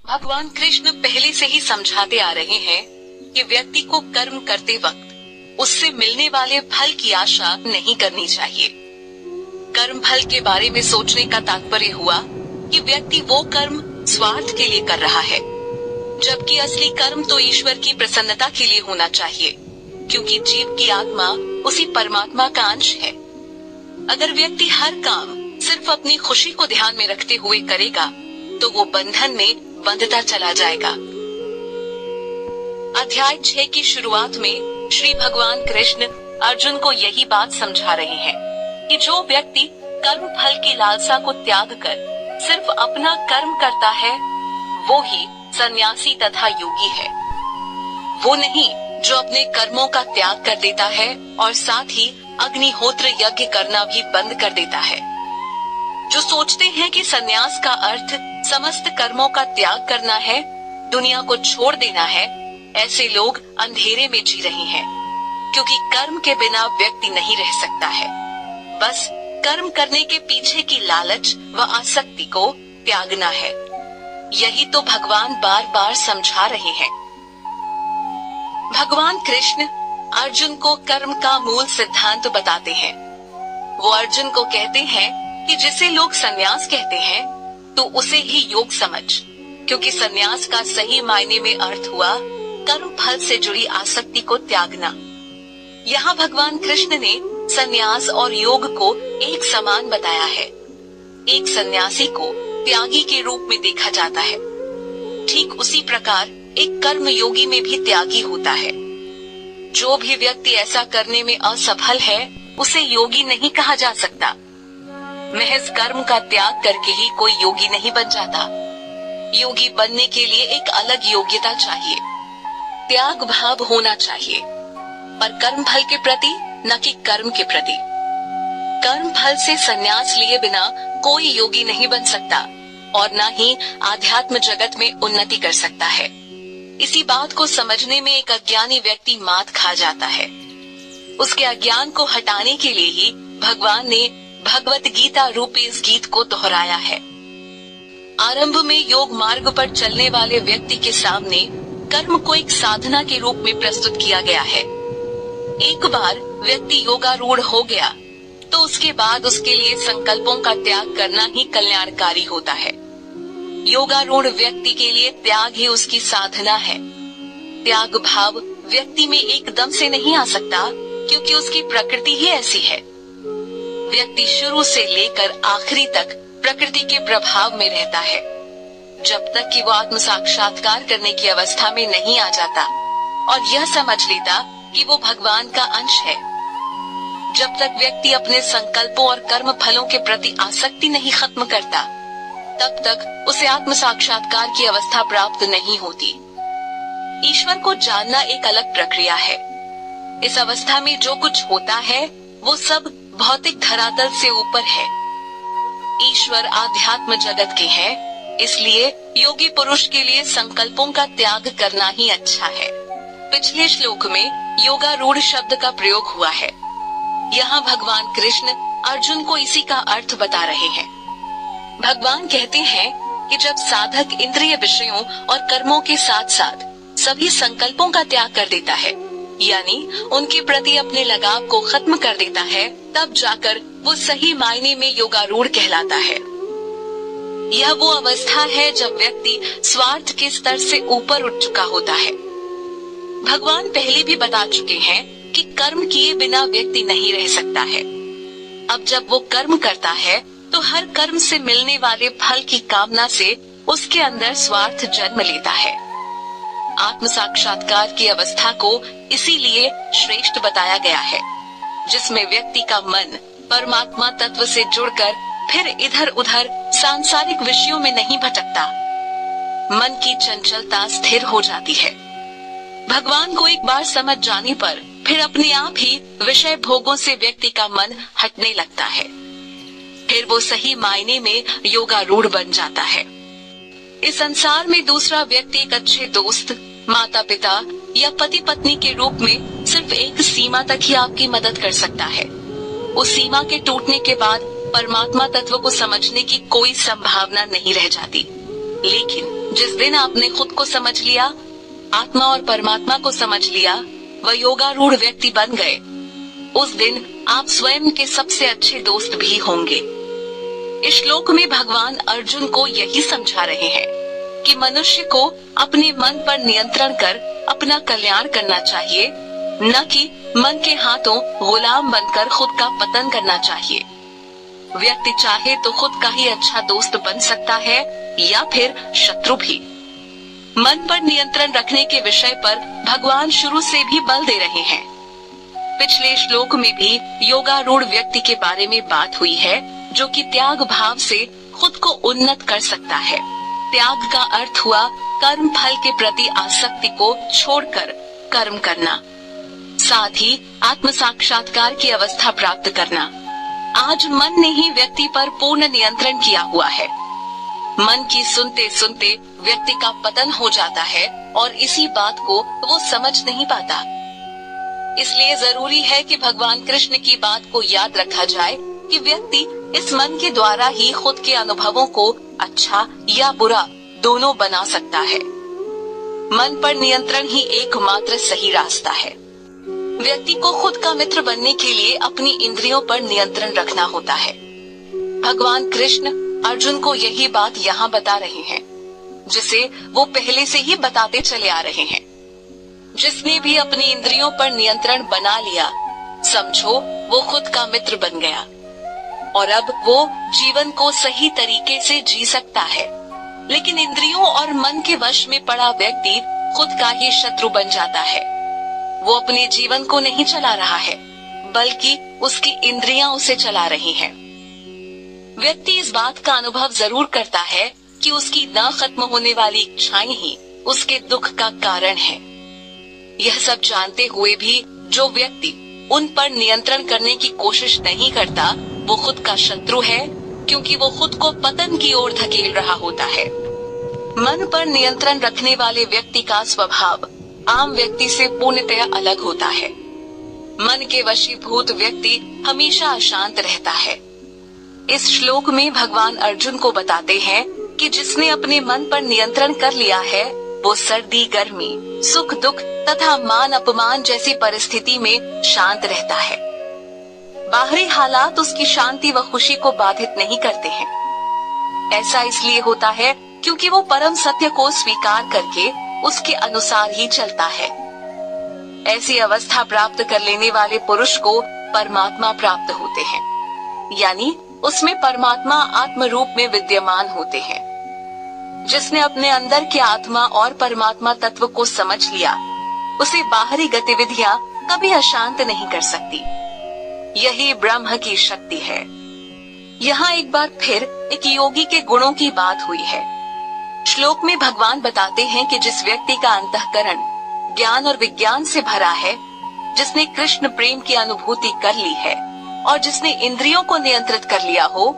भगवान कृष्ण पहले से ही समझाते आ रहे हैं कि व्यक्ति को कर्म करते वक्त उससे मिलने वाले फल की आशा नहीं करनी चाहिए। कर्म फल के बारे में सोचने का तात्पर्य हुआ कि व्यक्ति वो कर्म स्वार्थ के लिए कर रहा है, जबकि असली कर्म तो ईश्वर की प्रसन्नता के लिए होना चाहिए, क्योंकि जीव की आत्मा उसी परमात्मा का अंश है। अगर व्यक्ति हर काम सिर्फ अपनी खुशी को ध्यान में रखते हुए करेगा तो वो बंधन में बंधता चला जाएगा। अध्याय 6 की शुरुआत में श्री भगवान कृष्ण अर्जुन को यही बात समझा रहे हैं कि जो व्यक्ति कर्म फल की लालसा को त्याग कर सिर्फ अपना कर्म करता है वो ही सन्यासी तथा योगी है। वो नहीं जो अपने कर्मों का त्याग कर देता है और साथ ही अग्निहोत्र यज्ञ करना भी बंद कर देता है। जो सोचते हैं कि सन्यास का अर्थ समस्त कर्मों का त्याग करना है, दुनिया को छोड़ देना है, ऐसे लोग अंधेरे में जी रहे हैं, क्योंकि कर्म के बिना व्यक्ति नहीं रह सकता है। बस कर्म करने के पीछे की लालच व आसक्ति को त्यागना है। यही तो भगवान बार बार समझा रहे हैं। भगवान कृष्ण अर्जुन को कर्म का मूल सिद्धांत बताते हैं। वो अर्जुन को कहते हैं कि जिसे लोग सन्यास कहते हैं तो उसे ही योग समझ, क्योंकि सन्यास का सही मायने में अर्थ हुआ कर्म फल से जुड़ी आसक्ति को त्यागना। यहाँ भगवान कृष्ण ने सन्यास और योग को एक समान बताया है। एक सन्यासी को त्यागी के रूप में देखा जाता है, ठीक उसी प्रकार एक कर्म योगी में भी त्यागी होता है। जो भी व्यक्ति ऐसा करने में असफल है उसे योगी नहीं कहा जा सकता। महज कर्म का त्याग करके ही कोई योगी नहीं बन जाता। योगी बनने के लिए एक अलग योग्यता चाहिए, त्याग भाव होना चाहिए, पर कर्म फल के प्रति न कि कर्म के प्रति। कर्म फल से संन्यास लिए बिना कोई योगी नहीं बन सकता और न ही आध्यात्म जगत में उन्नति कर सकता है। इसी बात को समझने में एक अज्ञानी व्यक्ति मात खा जाता है। उसके अज्ञान को हटाने के लिए ही भगवान ने भगवत गीता रूपी इस गीत को दोहराया है। आरंभ में योग मार्ग पर चलने वाले व्यक्ति के सामने कर्म को एक साधना के रूप में प्रस्तुत किया गया है। एक बार व्यक्ति योगारूढ़ हो गया तो उसके बाद उसके लिए संकल्पों का त्याग करना ही कल्याणकारी होता है। योगारूढ़ व्यक्ति के लिए त्याग ही उसकी साधना है। त्याग भाव व्यक्ति में एकदम से नहीं आ सकता, क्योंकि उसकी प्रकृति ही ऐसी है। व्यक्ति शुरू से लेकर आखिरी तक प्रकृति के प्रभाव में रहता है, जब तक कि वो आत्म साक्षात्कार करने की अवस्था में नहीं आ जाता और यह समझ लेता कि वो भगवान का अंश है। जब तक व्यक्ति अपने संकल्पों और कर्म फलों के प्रति आसक्ति नहीं खत्म करता, तब तक उसे आत्म साक्षात्कार की अवस्था प्राप्त नहीं होती। ईश्वर को जानना एक अलग प्रक्रिया है। इस अवस्था में जो कुछ होता है वो सब भौतिक धरातल से ऊपर है। ईश्वर आध्यात्म जगत के हैं, इसलिए योगी पुरुष के लिए संकल्पों का त्याग करना ही अच्छा है। पिछले श्लोक में योगारूढ़ शब्द का प्रयोग हुआ है। यहाँ भगवान कृष्ण अर्जुन को इसी का अर्थ बता रहे हैं। भगवान कहते हैं कि जब साधक इंद्रिय विषयों और कर्मों के साथ साथ सभी संकल्पों का त्याग कर देता है, यानी उनके प्रति अपने लगाव को खत्म कर देता है, तब जाकर वो सही मायने में योगारूढ़ कहलाता है। यह वो अवस्था है जब व्यक्ति स्वार्थ के स्तर से ऊपर उठ चुका होता है। भगवान पहले भी बता चुके हैं कि कर्म किए बिना व्यक्ति नहीं रह सकता है। अब जब वो कर्म करता है तो हर कर्म से मिलने वाले फल की कामना से उसके अंदर स्वार्थ जन्म लेता है। आत्म साक्षात्कार की अवस्था को इसीलिए श्रेष्ठ बताया गया है, जिसमें व्यक्ति का मन परमात्मा तत्व से जुड़कर फिर इधर उधर सांसारिक विषयों में नहीं भटकता। मन की चंचलता स्थिर हो जाती है। भगवान को एक बार समझ जाने पर फिर अपने आप ही विषय भोगों से व्यक्ति का मन हटने लगता है। फिर वो सही मायने में योगारूढ़ बन जाता है। इस संसार में दूसरा व्यक्ति एक अच्छे दोस्त, माता पिता या पति पत्नी के रूप में सिर्फ एक सीमा तक ही आपकी मदद कर सकता है। उस सीमा के टूटने के बाद परमात्मा तत्व को समझने की कोई संभावना नहीं रह जाती। लेकिन जिस दिन आपने खुद को समझ लिया, आत्मा और परमात्मा को समझ लिया, व योगारूढ़ व्यक्ति बन गए, उस दिन आप स्वयं के सबसे अच्छे दोस्त भी होंगे। इस श्लोक में भगवान अर्जुन को यही समझा रहे हैं कि मनुष्य को अपने मन पर नियंत्रण कर अपना कल्याण करना चाहिए, न कि मन के हाथों गुलाम बनकर खुद का पतन करना चाहिए। व्यक्ति चाहे तो खुद का ही अच्छा दोस्त बन सकता है या फिर शत्रु भी। मन पर नियंत्रण रखने के विषय पर भगवान शुरू से भी बल दे रहे हैं। पिछले श्लोक में भी योगारूढ़ व्यक्ति के बारे में बात हुई है, जो कि त्याग भाव से खुद को उन्नत कर सकता है। त्याग का अर्थ हुआ कर्म फल के प्रति आसक्ति को छोड़कर कर्म करना, साथ ही आत्म साक्षात्कार की अवस्था प्राप्त करना। आज मन ने ही व्यक्ति पर पूर्ण नियंत्रण किया हुआ है। मन की सुनते सुनते व्यक्ति का पतन हो जाता है और इसी बात को वो समझ नहीं पाता। इसलिए जरूरी है कि भगवान कृष्ण की बात को याद रखा जाए कि व्यक्ति इस मन के द्वारा ही खुद के अनुभवों को अच्छा या बुरा दोनों बना सकता है। मन पर नियंत्रण ही एकमात्र सही रास्ता है। व्यक्ति को खुद का मित्र बनने के लिए अपनी इंद्रियों पर नियंत्रण रखना होता है। भगवान कृष्ण अर्जुन को यही बात यहाँ बता रहे हैं, जिसे वो पहले से ही बताते चले आ रहे हैं। जिसने भी अपनी इंद्रियों पर नियंत्रण बना लिया, समझो वो खुद का मित्र बन गया और अब वो जीवन को सही तरीके से जी सकता है। लेकिन इंद्रियों और मन के वश में पड़ा व्यक्ति खुद का ही शत्रु बन जाता है। वो अपने जीवन को नहीं चला रहा है, बल्कि उसकी इंद्रियां उसे चला रही हैं। व्यक्ति इस बात का अनुभव जरूर करता है कि उसकी न खत्म होने वाली इच्छाएं ही उसके दुख का कारण है। यह सब जानते हुए भी जो व्यक्ति उन पर नियंत्रण करने की कोशिश नहीं करता, वो खुद का शत्रु है, क्योंकि वो खुद को पतन की ओर धकेल रहा होता है। मन पर नियंत्रण रखने वाले व्यक्ति का स्वभाव आम व्यक्ति से पूर्णतया अलग होता है। मन के वशीभूत व्यक्ति हमेशा अशांत रहता है। इस श्लोक में भगवान अर्जुन को बताते हैं कि जिसने अपने मन पर नियंत्रण कर लिया है, वो सर्दी गर्मी, सुख दुख तथा मान अपमान जैसी परिस्थिति में शांत रहता है। बाहरी हालात उसकी शांति व खुशी को बाधित नहीं करते हैं। ऐसा इसलिए होता है क्योंकि वो परम सत्य को स्वीकार करके उसके अनुसार ही चलता है। ऐसी अवस्था प्राप्त कर लेने वाले पुरुष को परमात्मा प्राप्त होते हैं, यानी उसमें परमात्मा आत्म रूप में विद्यमान होते हैं। जिसने अपने अंदर के आत्मा और परमात्मा तत्व को समझ लिया, उसे बाहरी गतिविधियां कभी अशांत नहीं कर सकती। यही ब्रह्म की शक्ति है। यहाँ एक बार फिर एक योगी के गुणों की बात हुई है। श्लोक में भगवान बताते हैं कि जिस व्यक्ति का अंतःकरण ज्ञान और विज्ञान से भरा है, जिसने कृष्ण प्रेम की अनुभूति कर ली है और जिसने इंद्रियों को नियंत्रित कर लिया हो,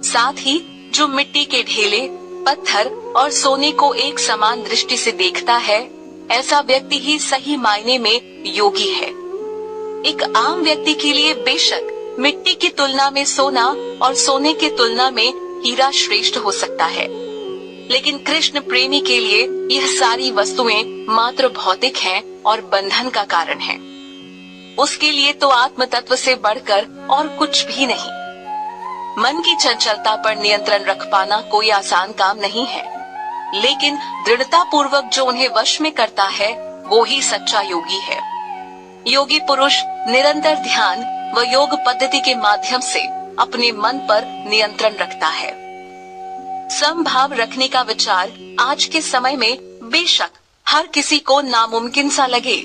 साथ ही जो मिट्टी के ढेले, पत्थर और सोने को एक समान दृष्टि से देखता है, ऐसा व्यक्ति ही सही मायने में योगी है। एक आम व्यक्ति के लिए बेशक मिट्टी की तुलना में सोना और सोने की तुलना में हीरा श्रेष्ठ हो सकता है, लेकिन कृष्ण प्रेमी के लिए यह सारी वस्तुएं मात्र भौतिक हैं और बंधन का कारण हैं। उसके लिए तो आत्म तत्व से बढ़कर और कुछ भी नहीं। मन की चंचलता पर नियंत्रण रख पाना कोई आसान काम नहीं है, लेकिन दृढ़ता पूर्वक जो उन्हें वश में करता है, वो ही सच्चा योगी है। योगी पुरुष निरंतर ध्यान व योग पद्धति के माध्यम से अपने मन पर नियंत्रण रखता है। समभाव रखने का विचार आज के समय में बेशक हर किसी को नामुमकिन सा लगे,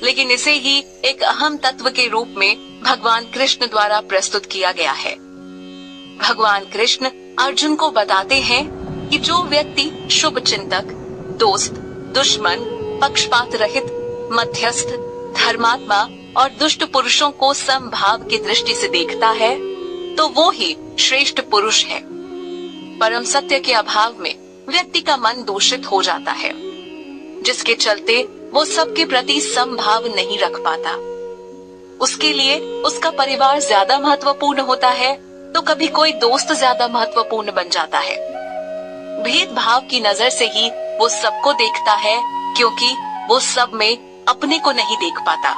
लेकिन इसे ही एक अहम तत्व के रूप में भगवान कृष्ण द्वारा प्रस्तुत किया गया है। भगवान कृष्ण अर्जुन को बताते हैं कि जो व्यक्ति शुभ चिंतक, दोस्त, दुश्मन, पक्षपात रहित, मध्यस्थ, धर्मात्मा और दुष्ट पुरुषों को समभाव की दृष्टि से देखता है, तो वो ही श्रेष्ठ पुरुष है। परम सत्य के अभाव में व्यक्ति का मन दूषित हो जाता है, जिसके चलते वो सबके प्रति समभाव नहीं रख पाता। उसके लिए उसका परिवार ज्यादा महत्वपूर्ण होता है, तो कभी कोई दोस्त ज्यादा महत्वपूर्ण बन जाता है। भेदभाव की नजर से ही वो सबको देखता है क्योंकि वो सब में अपने को नहीं देख पाता।